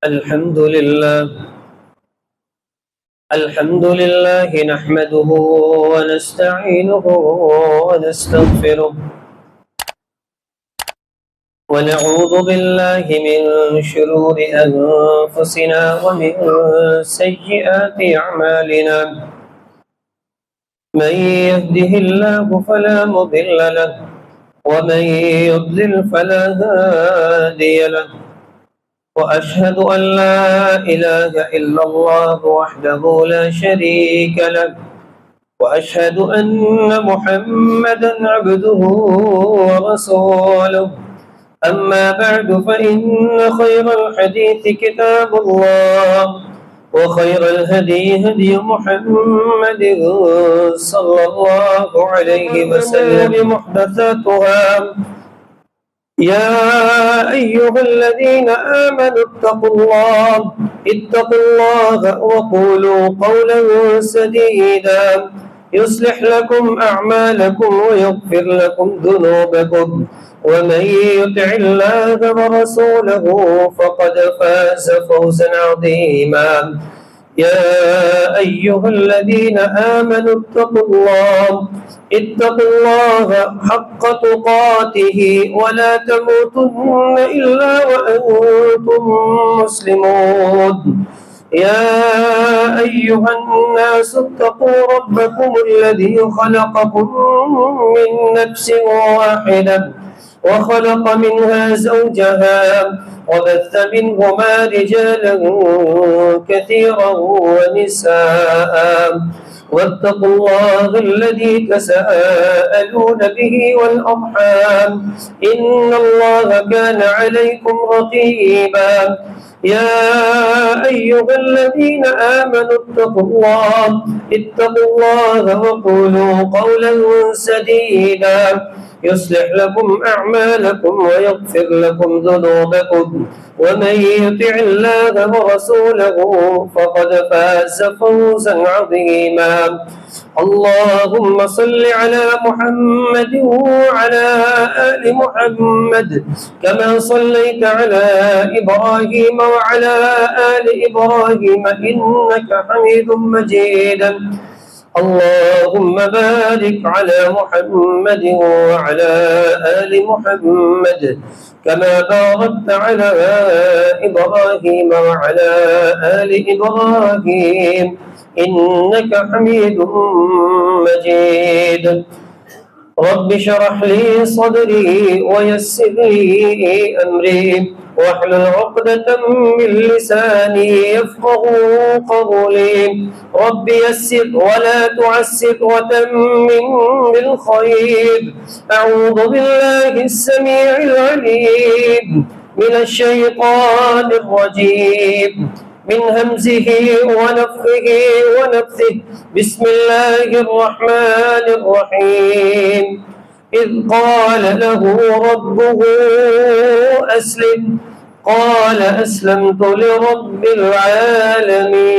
الحمد لله الحمد لله نحمده ونستعينه ونستغفره ونعوذ بالله من شرور أنفسنا ومن سيئات أعمالنا. من يهده الله فلا مضل له ومن يضلل فلا هادي له، وأشهد أن لا إله إلا الله وحده لا شريك له، وأشهد أن محمدا عبده ورسوله. أما بعد فإن خير الحديث كتاب الله، وخير الهدي هدي محمد صلى الله عليه وسلم. محدثاتها. يا أيها الذين آمنوا اتقوا الله وقولوا قولا سديدا يصلح لكم أعمالكم ويغفر لكم ذنوبكم، ومن يطع الله ورسوله فقد فاز فوزا عظيما. يا أيها الذين آمنوا اتقوا الله حق تقاته ولا تموتن إلا وأنتم مسلمون. يا أيها الناس اتقوا ربكم الذي خلقكم من نفس واحدة وخلق منها زوجها وبث منهما رجالا كثيرا ونساء، واتقوا الله الذي تساءلون به والأرحام إن الله كان عليكم رقيبا. يا أيها الذين آمنوا اتقوا الله وقولوا قولا سديدا يصلح لكم أعمالكم ويغفر لكم ذنوبكم، ومن يطع الله ورسوله فقد فاز فوزا عظيما. اللهم صل على محمد وعلى آل محمد كما صليت على إبراهيم وعلى آل إبراهيم إنك حميد مجيد. اللهم بارك على محمد وعلى آل محمد كما باركت على إبراهيم وعلى آل إبراهيم إنك حميد مجيد. رب اشرح لي صدري ويسر لي أمري واحلل عقدة من لساني يفقهوا قولي. رب يسر ولا تعسر وتمم بالخير. أعوذ بالله السميع العليم من الشيطان الرجيم من همزه ونفخه ونفثه. بسم الله الرحمن الرحيم. إذ قال له ربه أسلم قال أسلمت لرب العالمين.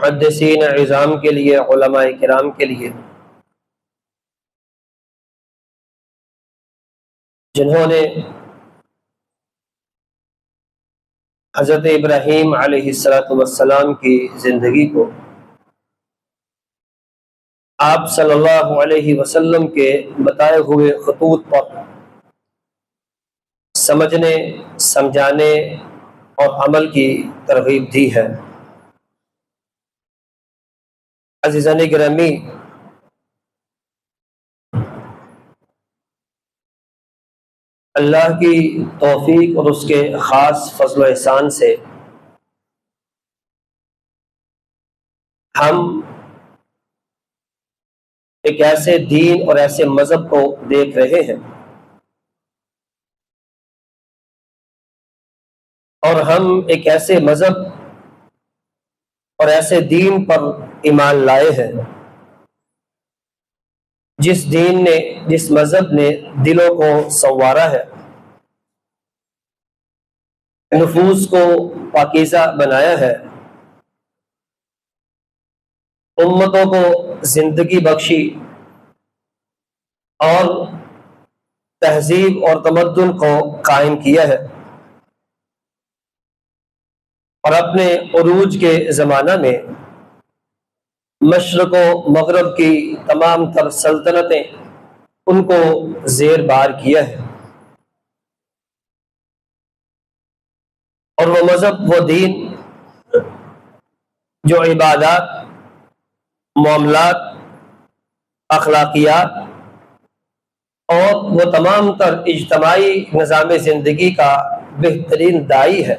محدثین عظام کے لیے، علماء کرام کے لیے، جنہوں نے حضرت ابراہیم علیہ السلام کی زندگی کو آپ صلی اللہ علیہ وسلم کے بتائے ہوئے خطوط پر سمجھنے، سمجھانے اور عمل کی ترغیب دی ہے۔ عزیزان گرامی، اللہ کی توفیق اور اس کے خاص فضل و احسان سے ہم ایک ایسے دین اور ایسے مذہب کو دیکھ رہے ہیں، اور ہم ایک ایسے مذہب اور ایسے دین پر ایمان لائے ہیں جس دین نے، جس مذہب نے دلوں کو سنوارا ہے، نفوس کو پاکیزہ بنایا ہے، امتوں کو زندگی بخشی اور تہذیب اور تمدن کو قائم کیا ہے، اور اپنے عروج کے زمانہ میں مشرق و مغرب کی تمام تر سلطنتیں ان کو زیر بار کیا ہے، اور وہ مذہب، وہ دین جو عبادات، معاملات، اخلاقیات اور وہ تمام تر اجتماعی نظام زندگی کا بہترین داعی ہے،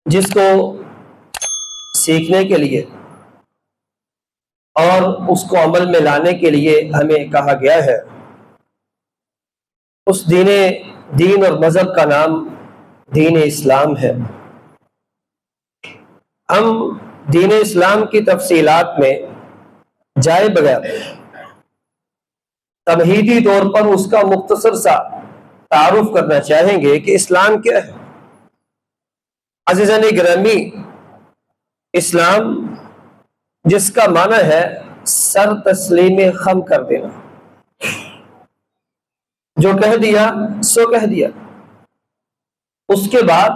جس کو سیکھنے کے لیے اور اس کو عمل میں لانے کے لیے ہمیں کہا گیا ہے۔ اس دین اور مذہب کا نام دین اسلام ہے۔ ہم دین اسلام کی تفصیلات میں جائے بغیر تمہیدی طور پر اس کا مختصر سا تعارف کرنا چاہیں گے کہ اسلام کیا ہے۔ عزیزان گرامی، اسلام جس کا معنی ہے سر تسلیم خم کر دینا، جو کہہ دیا سو کہہ دیا، اس کے بعد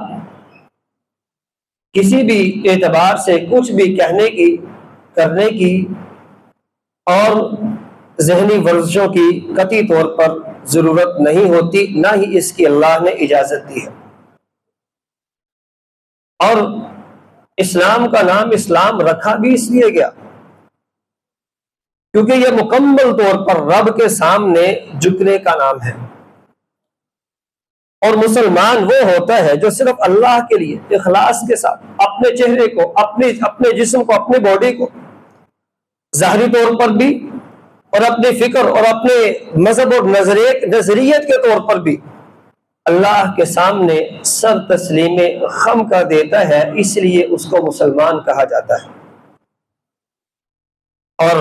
کسی بھی اعتبار سے کچھ بھی کہنے کی، کرنے کی اور ذہنی ورزشوں کی قطعی طور پر ضرورت نہیں ہوتی، نہ ہی اس کی اللہ نے اجازت دی ہے۔ اور اسلام کا نام اسلام رکھا بھی اس لیے گیا کیونکہ یہ مکمل طور پر رب کے سامنے جھکنے کا نام ہے، اور مسلمان وہ ہوتا ہے جو صرف اللہ کے لیے اخلاص کے ساتھ اپنے چہرے کو، اپنے جسم کو، اپنی باڈی کو ظاہری طور پر بھی اور اپنی فکر اور اپنے مذہب اور نظریت کے طور پر بھی اللہ کے سامنے سر تسلیم خم کر دیتا ہے، اس لیے اس کو مسلمان کہا جاتا ہے۔ اور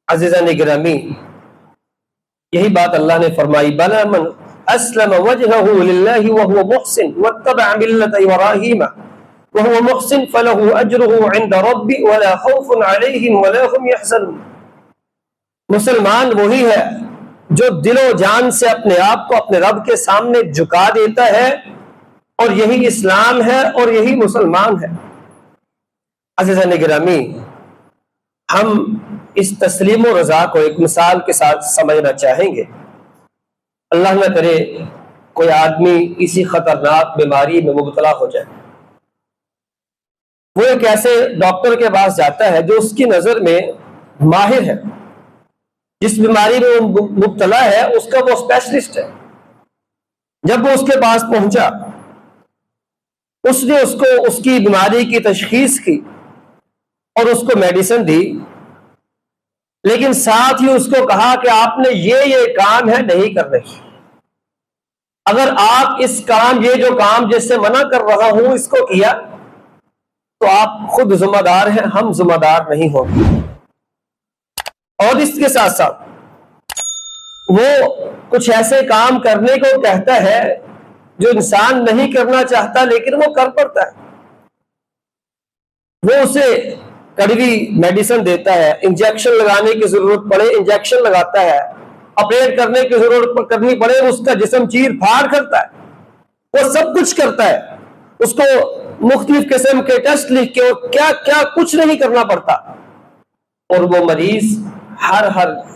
عزیزان گرامی، یہی بات اللہ نے فرمائی، بَلَا مَنْ أَسْلَمَ وَجْهَهُ لِلَّهِ وَهُوَ مُحْسِنٌ وَاتَّبَعَ مِلَّةَ إِبْرَاهِيمَ وَهُوَ مُحْسِنٌ فَلَهُ أَجْرُهُ عِنْدَ رَبِّهِ وَلَا خَوْفٌ عَلَيْهِمْ وَلَا هُمْ يَحْزَنُونَ۔ مسلمان وہی ہے جو دل و جان سے اپنے آپ کو اپنے رب کے سامنے جھکا دیتا ہے، اور یہی اسلام ہے اور یہی مسلمان ہے۔ عزیزان گرامی، ہم اس تسلیم و رضا کو ایک مثال کے ساتھ سمجھنا چاہیں گے۔ اللہ نہ کرے کوئی آدمی کسی خطرناک بیماری میں مبتلا ہو جائے، وہ ایک ایسے ڈاکٹر کے پاس جاتا ہے جو اس کی نظر میں ماہر ہے، جس بیماری میں وہ مبتلا ہے اس کا وہ اسپیشلسٹ ہے۔ جب وہ اس کے پاس پہنچا، اس نے اس کو اس کی بیماری کی تشخیص کی اور اس کو میڈیسن دی، لیکن ساتھ ہی اس کو کہا کہ آپ نے یہ کام ہے نہیں کرنے، اگر آپ اس کام، یہ جو کام جس سے منع کر رہا ہوں اس کو کیا تو آپ خود ذمہ دار ہیں، ہم ذمہ دار نہیں ہوں گے۔ اور اس کے ساتھ ساتھ وہ کچھ ایسے کام کرنے کو کہتا ہے جو انسان نہیں کرنا چاہتا لیکن وہ کر پڑتا ہے۔ وہ اسے کڑوی میڈیسن دیتا ہے، انجیکشن لگانے کی ضرورت پڑے انجیکشن لگاتا ہے، آپریٹ کرنے کی ضرورت کرنی پڑے اس کا جسم چیر پھاڑ کرتا ہے، وہ سب کچھ کرتا ہے، اس کو مختلف قسم کے ٹیسٹ لکھ کے کیا کیا کچھ نہیں کرنا پڑتا، اور وہ مریض ہر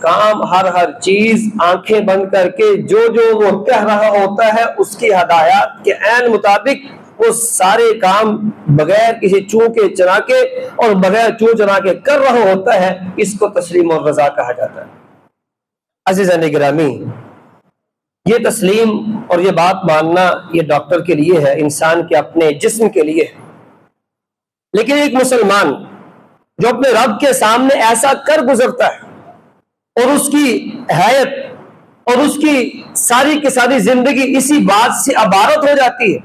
کام ہر چیز آنکھیں بند کر کے جو وہ کہہ رہا ہوتا ہے اس کی ہدایات کے عین مطابق وہ سارے کام بغیر کسی چوں کے چنا کے اور بغیر چوں چنا کے کر رہا ہوتا ہے۔ اس کو تسلیم اور رضا کہا جاتا ہے۔ عزیزان گرامی، یہ تسلیم اور یہ بات ماننا یہ ڈاکٹر کے لیے ہے، انسان کے اپنے جسم کے لیے ہے، لیکن ایک مسلمان جو اپنے رب کے سامنے ایسا کر گزرتا ہے اور اس کی حیات اور اس کی ساری کی ساری زندگی اسی بات سے عبارت ہو جاتی ہے،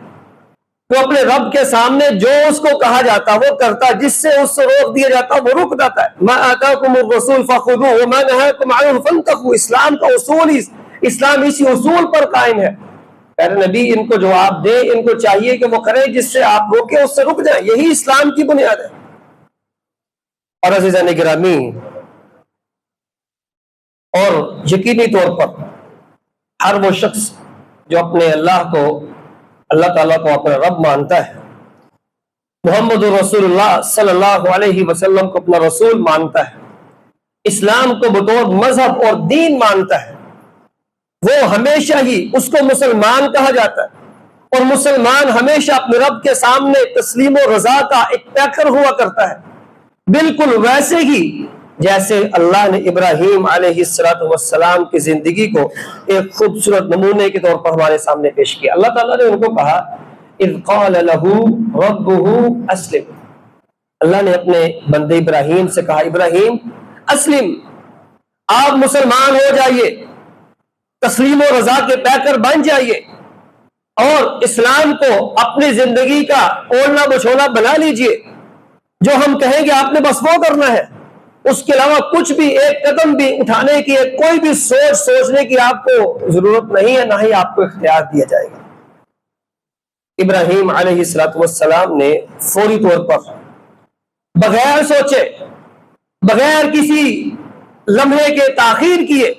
تو اپنے رب کے سامنے جو اس کو کہا جاتا وہ کرتا، جس سے اس سے روک دیا جاتا وہ رک جاتا ہے۔ ما آتاکم الرسول فخذوه وما نهاکم عنہ فانتهوا، اسلام کا اصول اسلام اسی اصول پر قائم ہے۔ پیارے نبی ان کو جواب دے، ان کو چاہیے کہ وہ کریں جس سے آپ روکیں، اس سے رک جائیں، یہی اسلام کی بنیاد ہے۔ اور عزیزان گرامی، اور یقینی طور پر ہر وہ شخص جو اپنے اللہ تعالیٰ کو اپنا رب مانتا ہے، محمد رسول اللہ صلی اللہ علیہ وسلم کو اپنا رسول مانتا ہے، اسلام کو بطور مذہب اور دین مانتا ہے، وہ ہمیشہ ہی اس کو مسلمان کہا جاتا ہے، اور مسلمان ہمیشہ اپنے رب کے سامنے تسلیم و رضا کا ایک پیکر ہوا کرتا ہے، بالکل ویسے ہی جیسے اللہ نے ابراہیم علیہ السلام کی زندگی کو ایک خوبصورت نمونے کے طور پر ہمارے سامنے پیش کیا۔ اللہ تعالیٰ نے ان کو کہا اذ قال له ربه اسلم، اللہ نے اپنے بندے ابراہیم سے کہا ابراہیم اسلم، آپ مسلمان ہو جائیے، تسلیم و رضا کے پیکر بن جائیے، اور اسلام کو اپنی زندگی کا اوڑھنا بچھونا بنا لیجئے، جو ہم کہیں گے آپ نے بس وہ کرنا ہے، اس کے علاوہ کچھ بھی ایک قدم بھی اٹھانے کی، کوئی بھی سوچنے کی آپ کو ضرورت نہیں ہے، نہ ہی آپ کو اختیار دیا جائے گا۔ ابراہیم علیہ السلام نے فوری طور پر بغیر سوچے، بغیر کسی لمحے کے تاخیر کیے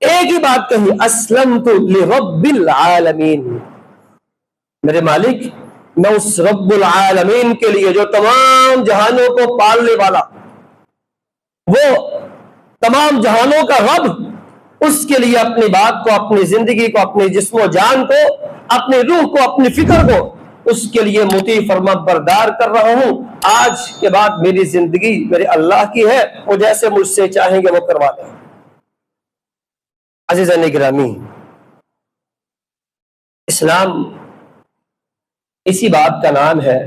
ایک ہی بات کہی، اسلمت لرب العالمین، میرے مالک میں اس رب العالمین کے لیے جو تمام جہانوں کو پالنے والا، وہ تمام جہانوں کا رب، اس کے لیے اپنی بات کو، اپنی زندگی کو، اپنے جسم و جان کو، اپنی روح کو، اپنی فکر کو اس کے لیے مطیع فرما بردار کر رہا ہوں۔ آج کے بعد میری زندگی میرے اللہ کی ہے، وہ جیسے مجھ سے چاہیں گے وہ کروا دیں۔ عزیزان گرامی، اسلام اسی بات کا نام ہے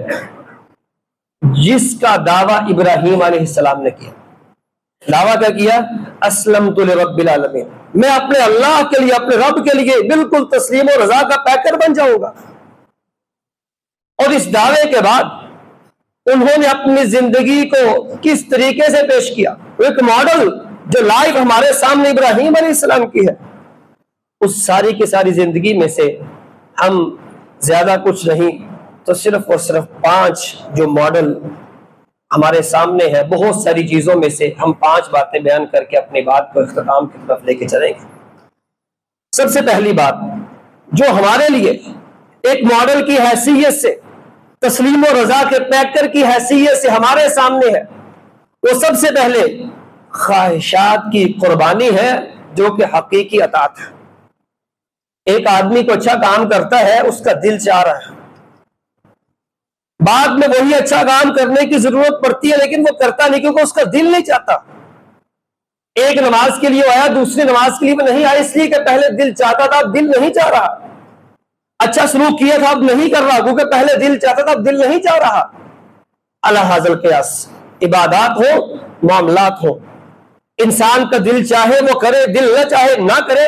جس کا دعویٰ ابراہیم علیہ السلام نے کیا۔ دعویٰ کیا کیا؟ اسلمت لرب العالمین، میں اپنے اللہ کے لیے، اپنے رب کے لیے بالکل تسلیم و رضا کا پیکر بن جاؤں گا۔ اور اس دعوے کے بعد انہوں نے اپنی زندگی کو کس طریقے سے پیش کیا، ایک ماڈل جو لائف ہمارے سامنے ابراہیم علیہ السلام کی ہے، اس ساری کی ساری زندگی میں سے ہم زیادہ کچھ نہیں تو صرف اور صرف 5 جو ماڈل ہمارے سامنے ہے، بہت ساری چیزوں میں سے ہم 5 باتیں بیان کر کے اپنی بات کو اختتام کی طرف لے کے چلیں گے۔ سب سے پہلی بات جو ہمارے لیے ایک ماڈل کی حیثیت سے، تسلیم و رضا کے پیکر کی حیثیت سے ہمارے سامنے ہے، وہ سب سے پہلے خواہشات کی قربانی ہے، جو کہ حقیقی اطاعت ہے۔ ایک آدمی کو اچھا کام کرتا ہے، اس کا دل چاہ رہا ہے، بعد میں وہی اچھا کام کرنے کی ضرورت پڑتی ہے لیکن وہ کرتا نہیں کیونکہ اس کا دل نہیں چاہتا۔ ایک نماز کے لیے آیا، دوسری نماز کے لیے نہیں آیا، اس لیے کہ پہلے دل چاہتا تھا، اب دل نہیں چاہ رہا۔ اچھا سلوک کیا تھا، اب نہیں کر رہا کیونکہ پہلے دل چاہتا تھا، اب دل نہیں چاہ رہا۔ اللہ حاضر قیاس، عبادات ہو، معاملات ہو، انسان کا دل چاہے وہ کرے، دل نہ چاہے نہ کرے،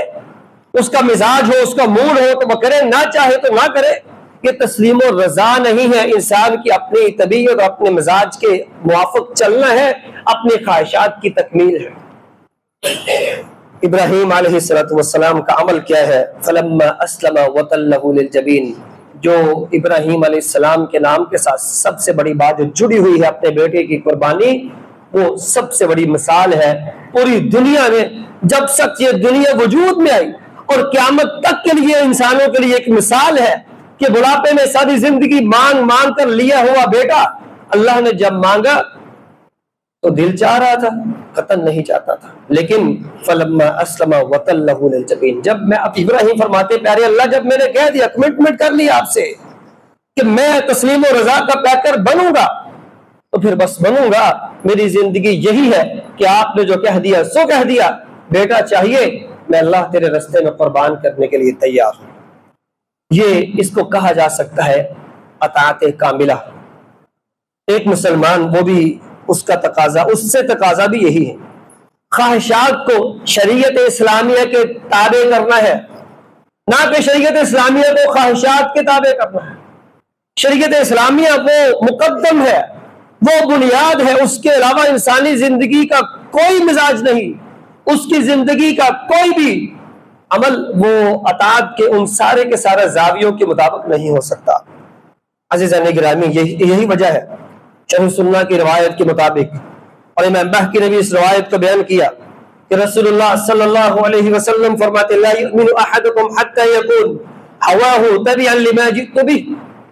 اس کا مزاج ہو، اس کا موڈ ہو تو وہ کرے، نہ چاہے تو نہ کرے۔ یہ تسلیم و رضا نہیں ہے، انسان کی اپنی طبیعت اور اپنے مزاج کے موافق چلنا ہے، اپنی خواہشات کی تکمیل ہے۔ ابراہیم علیہ السلام کا عمل کیا ہے؟ فلما اسلم وتلہ للجبین، جو ابراہیم علیہ السلام کے نام کے ساتھ سب سے بڑی بات جو جڑی ہوئی ہے اپنے بیٹے کی قربانی، وہ سب سے بڑی مثال ہے پوری دنیا میں، جب تک یہ دنیا وجود میں آئی اور قیامت تک کے لیے انسانوں کے لیے ایک مثال ہے کہ بڑھاپے میں ساری زندگی مانگ مانگ کر لیا ہوا بیٹا اللہ نے جب مانگا تو دل چاہ رہا تھا، قتل نہیں چاہتا تھا، لیکن فلما اسلم وتلہ للجبین، جب میں اب ابراہیم فرماتے پیارے اللہ جب میں نے کہہ دیا کمٹمنٹ کر لی آپ سے کہ میں تسلیم و رضا کا پیکر بنوں گا تو پھر بس بنوں گا، میری زندگی یہی ہے کہ آپ نے جو کہہ دیا سو کہہ دیا، بیٹا چاہیے میں اللہ تیرے رستے میں قربان کرنے کے لیے تیار ہوں۔ یہ اس کو کہا جا سکتا ہے اطاعت کاملہ۔ ایک مسلمان وہ بھی اس کا تقاضا، اس سے تقاضا بھی یہی ہے، خواہشات کو شریعت اسلامیہ کے تابع کرنا ہے، نہ کہ شریعت اسلامیہ کو خواہشات کے تابع کرنا ہے۔ شریعت اسلامیہ وہ مقدم ہے، وہ بنیاد ہے، اس کے علاوہ انسانی زندگی کا کوئی مزاج نہیں، اس کی زندگی کا کوئی بھی عمل وہ اطاعت کے ان سارے کے سارے زاویوں کے مطابق نہیں ہو سکتا۔ عزیزان گرامی یہی وجہ ہے شرح سنہ کی روایت کے مطابق، اور امام بہقی نے بھی اس روایت کو بیان کیا کہ رسول اللہ صلی اللہ علیہ وسلم فرماتے لا یؤمن احدکم حتی یکون ہواہ تبعا لما جئت بہ،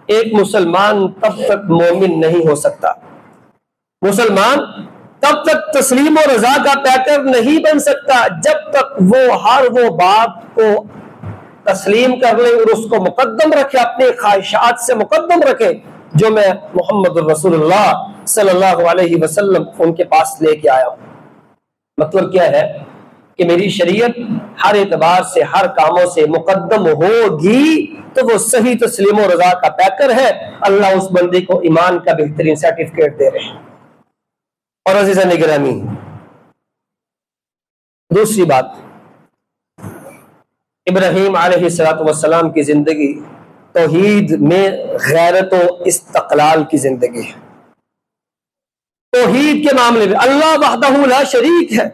ایک مسلمان تب تک مومن نہیں ہو سکتا، مسلمان تب تک تسلیم و رضا کا پیکر نہیں بن سکتا جب تک وہ ہر وہ بات کو تسلیم کر لے اور اس کو مقدم رکھے، اپنے خواہشات سے مقدم رکھے جو میں محمد الرسول اللہ صلی اللہ علیہ وسلم ان کے پاس لے کے آیا ہوں۔ مطلب کیا ہے کہ میری شریعت ہر اعتبار سے ہر کاموں سے مقدم ہوگی تو وہ صحیح تسلیم و رضا کا پیکر ہے، اللہ اس بندے کو ایمان کا بہترین سرٹیفکیٹ دے رہے ہیں۔ اور عزیزان گرامی دوسری بات، ابراہیم علیہ السلام کی زندگی توحید میں غیرت و استقلال کی زندگی ہے۔ توحید کے معاملے میں اللہ وحدہ لا شریک ہے،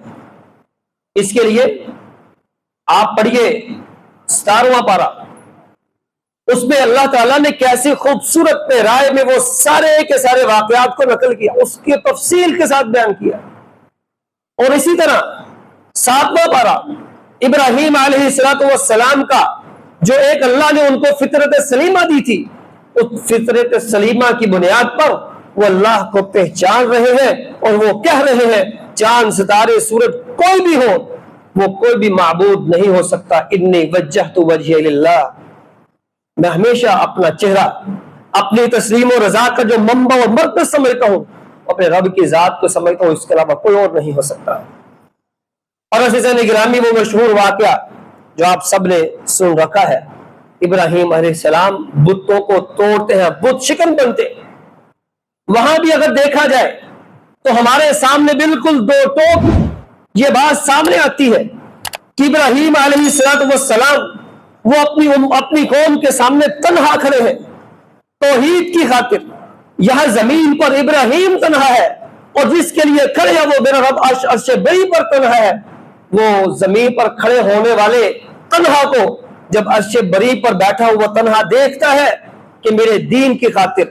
اس کے لیے آپ پڑھیے 17واں پارہ، اس میں اللہ تعالیٰ نے کیسے خوبصورت رائے میں وہ سارے کے سارے واقعات کو نقل کیا، اس کی تفصیل کے ساتھ بیان کیا۔ اور اسی طرح 7واں پارہ ابراہیم علیہ السلام کا جو ایک اللہ نے ان کو فطرت سلیمہ دی تھی، اس فطرت سلیمہ کی بنیاد پر وہ اللہ کو پہچان رہے ہیں اور وہ کہہ رہے ہیں چاند ستارے سورج کوئی بھی ہو وہ کوئی بھی معبود نہیں ہو سکتا، انی وجہت وجہی للہ، میں ہمیشہ اپنا چہرہ اپنی تسلیم و رضا کا جو منبع اور مرکز سمجھتا ہوں اپنے رب کی ذات کو سمجھتا ہوں، اس کے علاوہ کوئی اور نہیں ہو سکتا۔ اور عزیزان گرامی وہ مشہور واقعہ جو آپ سب نے سن رکھا ہے، ابراہیم علیہ السلام بتوں کو توڑتے ہیں، بت شکن بنتے، وہاں بھی اگر دیکھا جائے تو ہمارے سامنے بالکل دو ٹوک یہ بات سامنے آتی ہے کہ ابراہیم علیہ السلام وہ اپنی قوم کے سامنے تنہا کھڑے ہیں توحید کی خاطر، یہاں زمین پر ابراہیم تنہا ہے اور جس کے لیے کھڑے ہیں وہ میرا رب عرش بری پر تنہا ہے۔ وہ زمین پر کھڑے ہونے والے تنہا کو جب عرش بری پر بیٹھا ہوا تنہا دیکھتا ہے کہ میرے دین کی خاطر،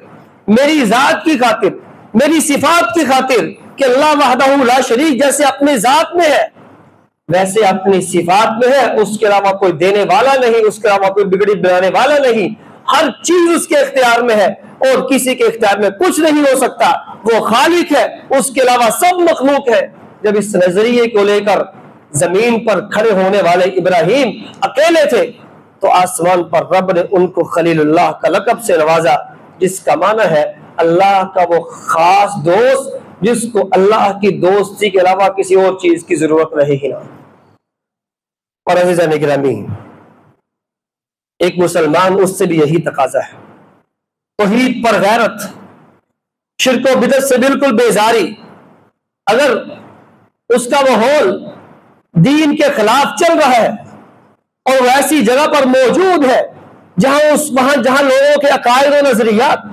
میری ذات کی خاطر، میری صفات کی خاطر کہ اللہ وحدہ لا شریک جیسے اپنی ذات میں ہے ویسے اپنی صفات میں ہے، اس کے علاوہ کوئی دینے والا نہیں، اس کے علاوہ کوئی بگڑی بنانے والا نہیں، ہر چیز اس کے اختیار میں ہے اور کسی کے اختیار میں کچھ نہیں ہو سکتا، وہ خالق ہے، اس کے علاوہ سب مخلوق ہے۔ جب اس نظریے کو لے کر زمین پر کھڑے ہونے والے ابراہیم اکیلے تھے تو آسمان پر رب نے ان کو خلیل اللہ کا لقب سے نوازا، جس کا معنی ہے اللہ کا وہ خاص دوست جس کو اللہ کی دوستی کے علاوہ کسی اور چیز کی ضرورت رہے ہی نہ۔ اور عزیزان گرامی ایک مسلمان اس سے بھی یہی تقاضا ہے، توحید پر غیرت، شرک و بدعت سے بالکل بیزاری۔ اگر اس کا ماحول دین کے خلاف چل رہا ہے اور وہ ایسی جگہ پر موجود ہے جہاں لوگوں کے عقائد و نظریات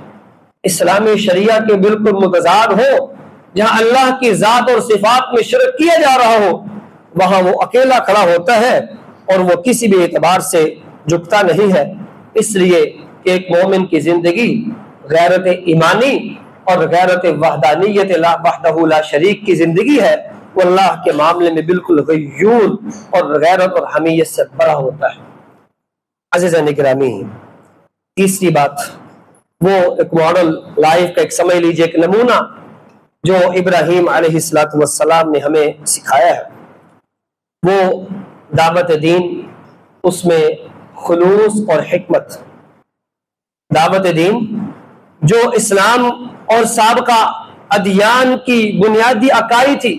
اسلامی شریعہ کے بالکل متضاد ہو، جہاں اللہ کی ذات اور صفات میں شرک کیا جا رہا ہو، وہاں وہ اکیلا کھڑا ہوتا ہے اور وہ کسی بھی اعتبار سے جھکتا نہیں ہے۔ اس لیے کہ ایک مومن کی زندگی غیرت ایمانی اور غیرت وحدانیت لا وحدہ لا شریک کی زندگی ہے، وہ اللہ کے معاملے میں بالکل غیور اور غیرت اور حمیت سے بڑا ہوتا ہے۔ عزیزان گرامی، تیسری بات، وہ ایک ماڈل لائف کا ایک سمجھ لیجئے ایک نمونہ جو ابراہیم علیہ السلام نے ہمیں سکھایا ہے، وہ دعوت دین، اس میں خلوص اور حکمت۔ دعوت دین جو اسلام اور سابقہ ادیان کی بنیادی عقائد تھی،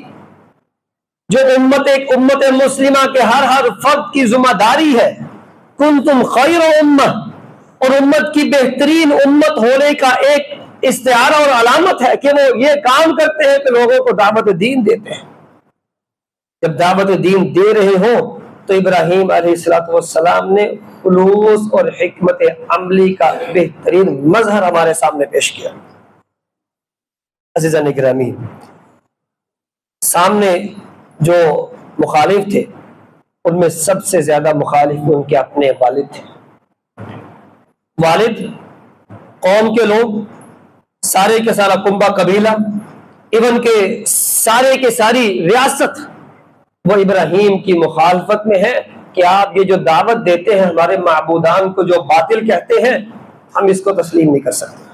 جو ایک امت مسلمہ کے ہر فرد کی ذمہ داری ہے، کنتم خیر امہ، اور امت کی بہترین امت ہونے کا ایک استعارہ اور علامت ہے کہ وہ یہ کام کرتے ہیں کہ لوگوں کو دعوت دین دیتے ہیں۔ جب دعوت دین دے رہے ہوں تو ابراہیم علیہ السلام نے خلوص اور حکمت عملی کا بہترین مظہر ہمارے سامنے پیش کیا۔ عزیزان گرامی، سامنے جو مخالف تھے ان میں سب سے زیادہ مخالف ان کے اپنے والد تھے۔ والد، قوم کے لوگ، سارے کے سارا کنبہ قبیلہ، ایون کے ساری ریاست، وہ ابراہیم کی مخالفت میں ہے کہ آپ یہ جو دعوت دیتے ہیں ہمارے معبودان کو جو باطل کہتے ہیں، ہم اس کو تسلیم نہیں کر سکتے۔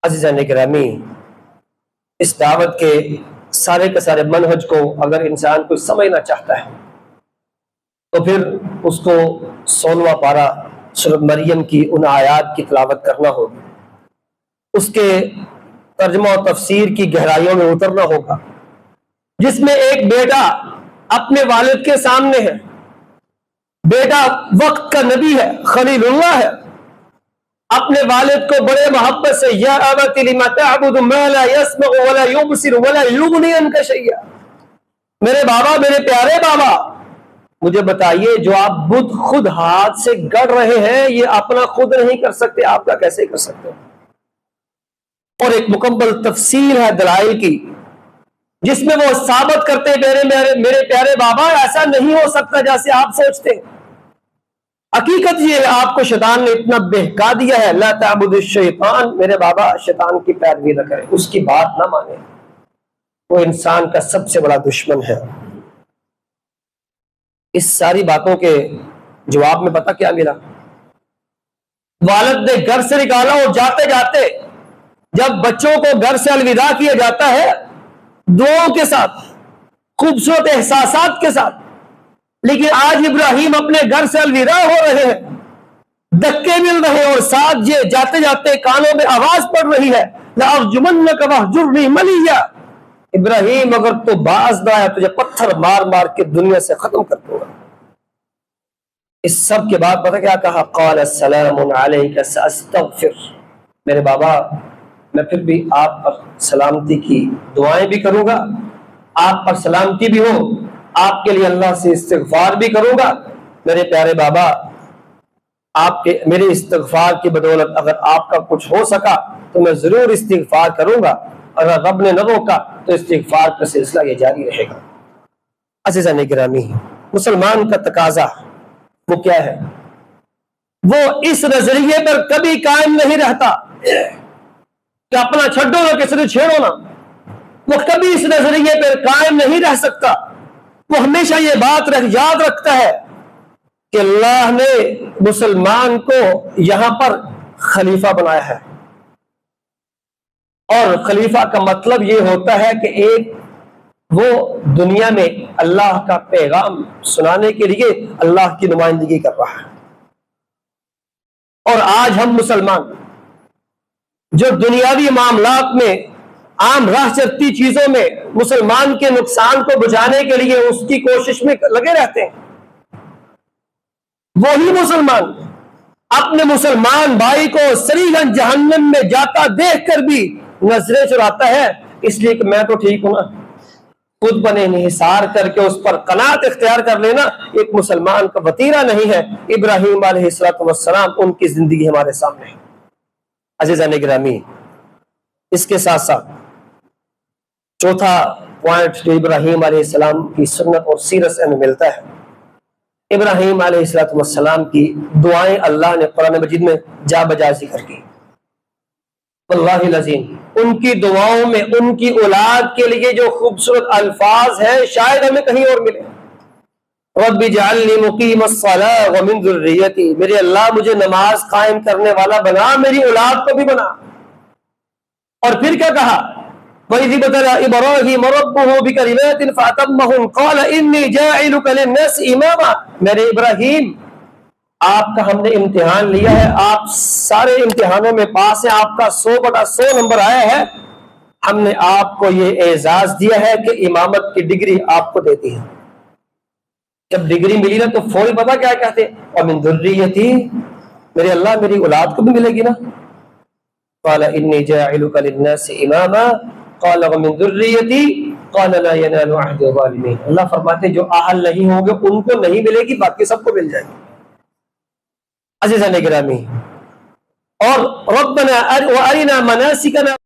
عزیزان گرامی، اس دعوت کے سارے منہج کو اگر انسان کو سمجھنا چاہتا ہے تو پھر اس کو 16واں پارہ سورۃ مریم کی ان آیات کی تلاوت کرنا ہوگی، اس کے ترجمہ و تفسیر کی گہرائیوں میں اترنا ہوگا، جس میں ایک بیٹا اپنے والد کے سامنے ہے، بیٹا وقت کا نبی ہے، خلیل اللہ ہے، اپنے والد کو بڑے محبت سے یا ابت لم تعبد ما لا يسمع ولا يبصر ولا يغني عنك شيئا، میرے بابا، میرے پیارے بابا، مجھے بتائیے جو آپ بت خود ہاتھ سے گڑ رہے ہیں یہ اپنا خود نہیں کر سکتے، آپ کا کیسے کر سکتے؟ اور ایک مکمل تفصیل ہے دلائل کی، جس میں وہ ثابت کرتے میرے پیارے بابا ایسا نہیں ہو سکتا جیسے آپ سوچتے ہیں۔ حقیقت یہ ہے آپ کو شیطان نے اتنا بہکا دیا ہے، لا تعبد الشیطان، میرے بابا شیطان کی پیروی نہ کرے، اس کی بات نہ مانے، وہ انسان کا سب سے بڑا دشمن ہے۔ اس ساری باتوں کے جواب میں پتہ کیا ملا؟ والد نے گھر سے نکالا اور جاتے جاتے جب بچوں کو گھر سے الوداع کیا جاتا ہے دعاؤں کے ساتھ، خوبصورت احساسات کے ساتھ، لیکن آج ابراہیم اپنے گھر سے الوداع ہو رہے ہیں، دھکے مل رہے ہیں، اور ساتھ یہ جاتے جاتے کانوں میں آواز پڑ رہی ہے لَأَرْجُمَنَّكَ وَاهْجُرْنِي مَلِيًّا، ابراہیم اگر تو باز نہ ہے تجھے پتھر مار مار کے دنیا سے ختم کر دوں گا۔ اس سب کے بعد پتہ کیا کہا؟ قَالَ السَّلَامُ عَلَيْكَ سَأَسْتَغْفِرُ، میرے بابا میں پھر بھی آپ پر سلامتی کی دعائیں بھی کروں گا، آپ پر سلامتی بھی ہو، آپ کے لیے اللہ سے استغفار بھی کروں گا۔ میرے پیارے بابا، آپ کے میرے استغفار کی بدولت اگر آپ کا کچھ ہو سکا تو میں ضرور استغفار کروں گا، اگر رب نے نہ روکا تو استغفار کا سلسلہ یہ جاری رہے گا۔ عزیزان گرامی، مسلمان کا تقاضا وہ کیا ہے؟ وہ اس نظریے پر کبھی قائم نہیں رہتا کہ اپنا چھڈو نہ کسی نے چھیڑو نہ، وہ کبھی اس نظریے پر قائم نہیں رہ سکتا۔ وہ ہمیشہ یہ بات یاد رکھتا ہے کہ اللہ نے مسلمان کو یہاں پر خلیفہ بنایا ہے، اور خلیفہ کا مطلب یہ ہوتا ہے کہ ایک وہ دنیا میں اللہ کا پیغام سنانے کے لیے اللہ کی نمائندگی کر رہا ہے۔ اور آج ہم مسلمان جو دنیاوی معاملات میں عام راہ چلتی چیزوں میں مسلمان کے نقصان کو بچانے کے لیے اس کی کوشش میں لگے رہتے ہیں، وہی مسلمان اپنے مسلمان بھائی کو سریغاً جہنم میں جاتا دیکھ کر بھی نظریں چراتا ہے، اس لیے کہ میں تو ٹھیک ہوں نا۔ خود بنے انحصار کر کے اس پر قناعت اختیار کر لینا ایک مسلمان کا وتیرہ نہیں ہے۔ ابراہیم علیہ السلام ان کی زندگی ہمارے سامنے ہے۔ عزیزان گرامی، اس کے ساتھ ساتھ چوتھا پوائنٹ جو ابراہیم علیہ السلام کی سنت اور سیرت سے ہمیں ملتا ہے ابراہیم علیہ السلام کی دعائیں اللہ نے قرآن مجید میں جا بجا ذکر کی. واللہ العظیم ان کی دعاؤں میں ان کی اولاد کے لیے جو خوبصورت الفاظ ہیں شاید ہمیں کہیں اور ملے. رب اجعلنی مقیم الصلاۃ ومن ذریتی، میرے اللہ مجھے نماز قائم کرنے والا بنا، میری اولاد کو بھی بنا. اور پھر کیا کہا؟ وَإِذِ ابْتَلَىٰ إِبْرَاهِيمَ رَبُّهُ بِكَلِمَاتٍ فَأَتَمَّهُنَّ قَالَ إِنِّي جَاعِلُكَ لِلنَّاسِ إِمَامًا، میرے ابراہیم آپ کا ہم نے امتحان لیا ہے، آپ سارے امتحانوں میں پاس ہیں، آپ کا 100/100 نمبر آیا ہے، ہم نے آپ کو یہ اعزاز دیا ہے کہ امامت کی ڈگری آپ کو دیتی ہے. جب ڈگری ملی نا تو فوری پتا کیا کہتے ہیں؟ وَمِن ذُرِّيَّتِي، میرے اللہ میری اولاد کو بھی ملے گی نا. قال انی جاعلک للناس اماما قال ومن ذریتی قال لا ینال عہد الظالمین. اللہ فرماتے ہیں جو اہل نہیں ہوں گے ان کو نہیں ملے گی، باقی سب کو مل جائے گی. عزیزان گرامی، اور ربنا وارنا مناسکنا